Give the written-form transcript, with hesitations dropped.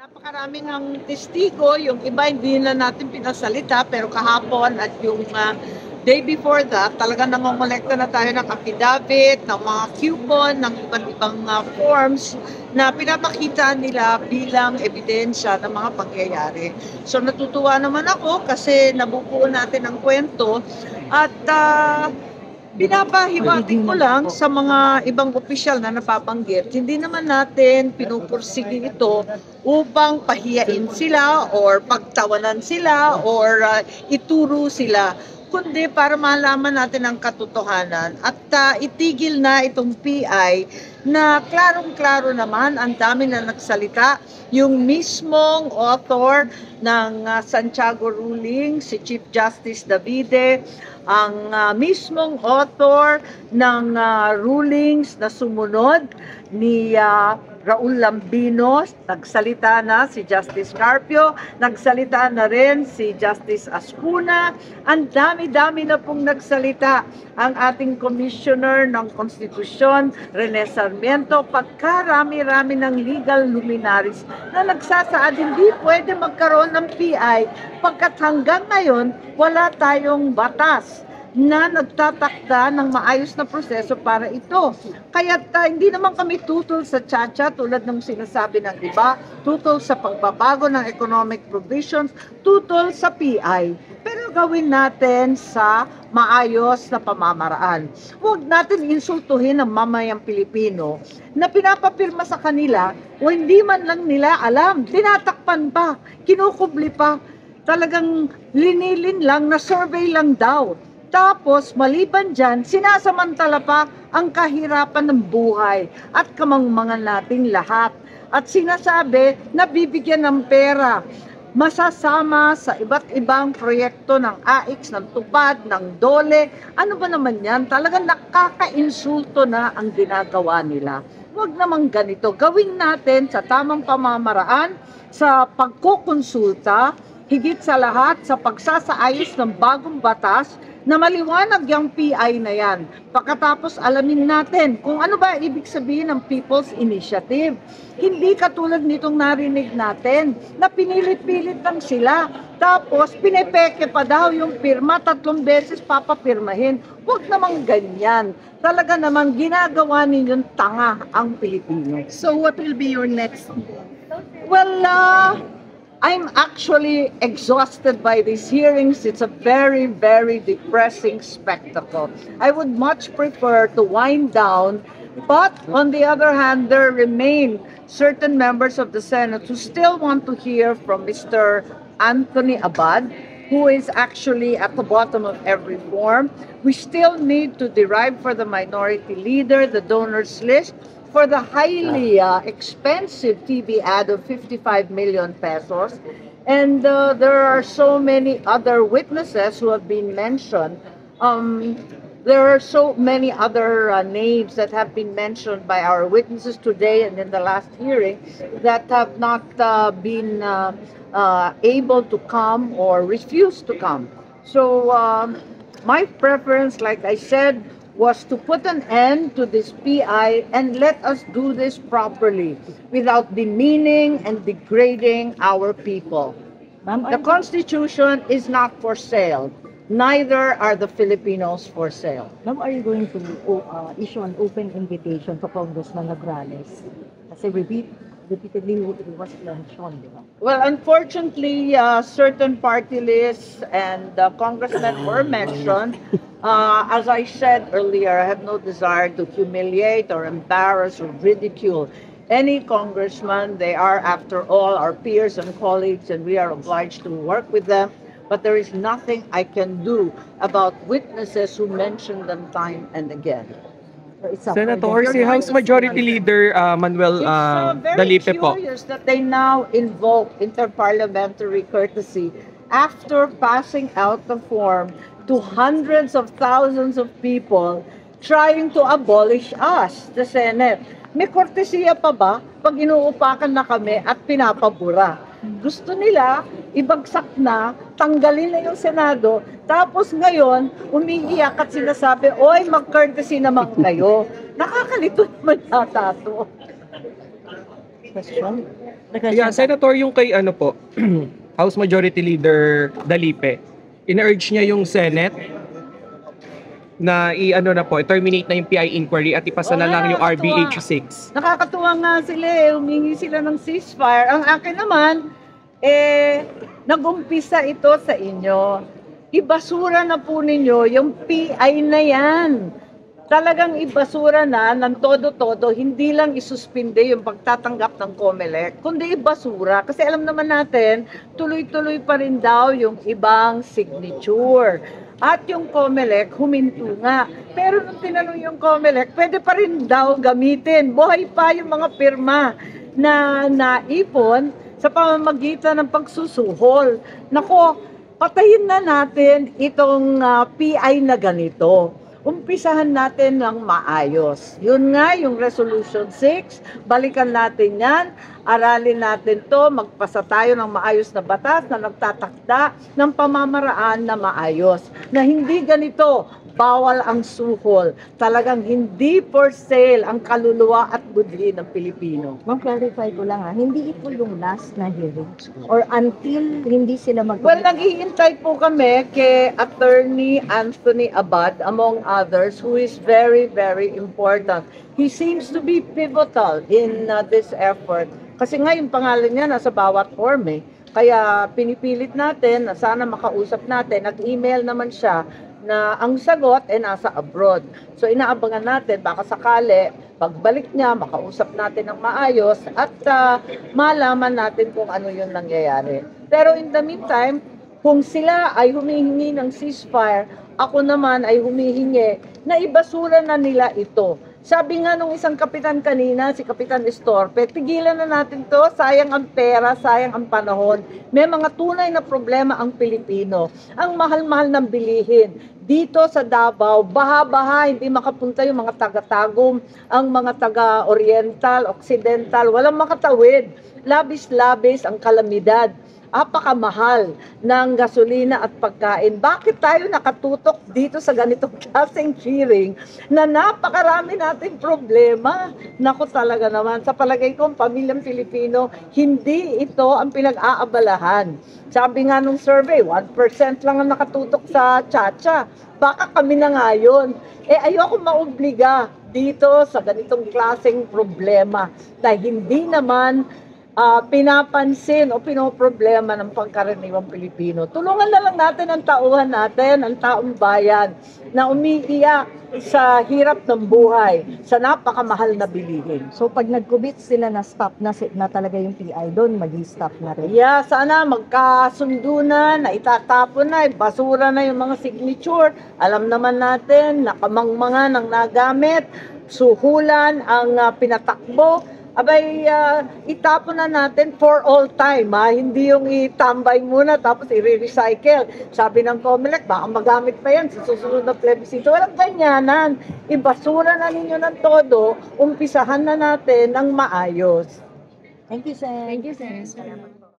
Napakarami ng testigo, yung iba hindi na natin pinasalita, pero kahapon at yung day before that, talagang nangongolekta na tayo ng affidavit, ng mga coupon, ng iba't ibang forms na pinapakita nila bilang ebidensya ng mga pangyayari. So natutuwa naman ako kasi nabubuo natin ang kwento at pinapahiwatig ko lang sa mga ibang opisyal na napapanggit, hindi naman natin pinupursige ito upang pahiyain sila or pagtawanan sila or ituro sila, kundi para malaman natin ang katotohanan at itigil na itong PI na klarong-klaro naman ang dami na nagsalita. Yung mismong author ng Santiago ruling, si Chief Justice Davide, ang mismong author ng rulings na sumunod ni Raul Lambino, nagsalita na si Justice Carpio, nagsalita na rin si Justice Ascuna. Ang dami-dami na pong nagsalita ang ating Commissioner ng Konstitusyon, Rene Sarmiento, pagkarami-rami ng legal luminaries na nagsasaad hindi pwede magkaroon ng PI pagkat hanggang ngayon wala tayong batas na nagtatakda ng maayos na proseso para ito. Kaya hindi naman kami tutol sa tsa-tsa tulad ng sinasabi ng iba, tutol sa pagbabago ng economic provisions, tutol sa PI. Pero gawin natin sa maayos na pamamaraan. Huwag natin insultuhin ang mamayang Pilipino na pinapapirma sa kanila o hindi man lang nila alam, tinatakpan pa, kinukubli pa, talagang linilin lang na survey lang daw. Tapos, maliban dyan, sinasamantala pa ang kahirapan ng buhay at kamangmangan nating lahat. At sinasabi na bibigyan ng pera, masasama sa iba't ibang proyekto ng AIX, ng TUPAD, ng DOLE. Ano ba naman yan? Talagang nakaka-insulto na ang ginagawa nila. Huwag naman ganito. Gawin natin sa tamang pamamaraan, sa pagkukonsulta, higit sa lahat sa pagsasaayos ng bagong batas na maliwanag yung PI na yan. Pagkatapos alamin natin kung ano ba ibig sabihin ng People's Initiative. Hindi katulad nitong narinig natin na pinilit-pilit lang sila. Tapos pinepeke pa daw yung pirma, 3 beses papapirmahin. Huwag namang ganyan. Talaga namang ginagawa ninyong tanga ang Pilipino. So what will be your next? Well, I'm actually exhausted by these hearings. It's a very, very depressing spectacle. I would much prefer to wind down, but on the other hand, there remain certain members of the Senate who still want to hear from Mr. Anthony Abad, who is actually at the bottom of every form. We still need to derive for the minority leader the donors list for the highly expensive TV ad of 55 million pesos. And there are so many other witnesses who have been mentioned. There are so many other names that have been mentioned by our witnesses today and in the last hearing that have not been able to come or refuse to come. So my preference, like I said, was to put an end to this PI and let us do this properly without demeaning and degrading our people. The Constitution is not for sale. Neither are the Filipinos for sale. Ma'am, are you going to issue an open invitation to Congressman Nograles? Kasi repeatedly it was mentioned, di ba? Well, unfortunately, certain party lists and congressmen were mentioned. As I said earlier, I have no desire to humiliate or embarrass or ridicule any congressman. They are, after all, our peers and colleagues, and we are obliged to work with them. But there is nothing I can do about witnesses who mention them time and again. Senator, si House Majority Leader Manuel Dalipe po. It's very curious that they now invoke interparliamentary courtesy after passing out the form to hundreds of thousands of people trying to abolish us, the Senate. May kortesiya pa ba pag inuupakan na kami at pinapabura? Gusto nila, ibagsak na, tanggalin na yung Senado, tapos ngayon, umiiyak at sinasabi, oy, mag-courtesy naman kayo. Nakakalito naman yata ito. Question? Yeah, Senator, yung kay ano po, House Majority Leader Dalipe, in-urge niya yung Senate na i-ano na po, terminate na yung PI inquiry at ipasa na lang yung RBH 6. Nakakatuwa nga sila humingi sila ng ceasefire. Ang akin naman, nag-umpisa ito sa inyo. Ibasura na po ninyo yung PI na yan. Talagang ibasura na ng todo-todo, hindi lang isuspinde yung pagtatanggap ng COMELEC, kundi ibasura. Kasi alam naman natin, tuloy-tuloy pa rin daw yung ibang signature. At yung COMELEC, huminto nga. Pero nung tinanong yung COMELEC, pwede pa rin daw gamitin. Buhay pa yung mga pirma na naipon sa pamamagitan ng pagsusuhol. Nako, patayin na natin itong PI na ganito. Umpisahan natin ng maayos. Yun nga, yung Resolution 6, balikan natin yan, aralin natin to, magpasa tayo ng maayos na batas na nagtatakda ng pamamaraan na maayos. Na hindi ganito, bawal ang suhol. Talagang hindi for sale ang kaluluwa at budhi ng Pilipino. Ma'am, clarify ko lang hindi ito yung last na hearing or until hindi sila Well, naghihintay po kami kay Attorney Anthony Abad, among others, who is very, very important. He seems to be pivotal in this effort. Kasi nga yung pangalan niya nasa bawat form Kaya pinipilit natin na sana makausap natin. Nag-email naman siya na ang sagot nasa abroad. So inaabangan natin, baka sakali, pagbalik niya, makausap natin ng maayos at malaman natin kung ano yung nangyayari. Pero in the meantime, kung sila ay humihingi ng ceasefire, ako naman ay humihingi na ibasura na nila ito. Sabi nga nung isang kapitan kanina, si Kapitan Estorpe, tigilan na natin to, sayang ang pera, sayang ang panahon. May mga tunay na problema ang Pilipino. Ang mahal-mahal ng bilihin. Dito sa Davao, baha-baha, hindi makapunta yung mga taga-tagum, ang mga taga-oriental, occidental, walang makatawid. Labis-labis ang kalamidad. Apakamahal ng gasolina at pagkain. Bakit tayo nakatutok dito sa ganitong klaseng hearing na napakarami nating problema? Naku talaga naman, sa palagay ko, pamilyang Pilipino, hindi ito ang pinag-aabalahan. Sabi nga nung survey, 1% lang ang nakatutok sa Chacha. Baka kami na nga yun. Ayoko maobliga dito sa ganitong klaseng problema na hindi naman pinapansin o pinoproblema ng pangkaraniwang Pilipino. Tulungan na lang natin ang tauhan natin, ang taong bayan, na umiiyak sa hirap ng buhay, sa napakamahal na bilihin. So pag nag-commit sila na stop na talaga yung PI doon, mag-stop na rin. Yeah, sana magkasundo na itatapon na, basura na yung mga signature. Alam naman natin, nakamangmanga ng nagamit, suhulan ang pinatakbo. Abay, itapon na natin for all time, Hindi yung itambay muna tapos i-recycle. Sabi ng COMELEC, baka magamit pa yan sa susunod na plebiscito. Walang ganyanan. Ibasura na ninyo ng todo, umpisahan na natin ng maayos. Thank you, Sen. Thank you, sir.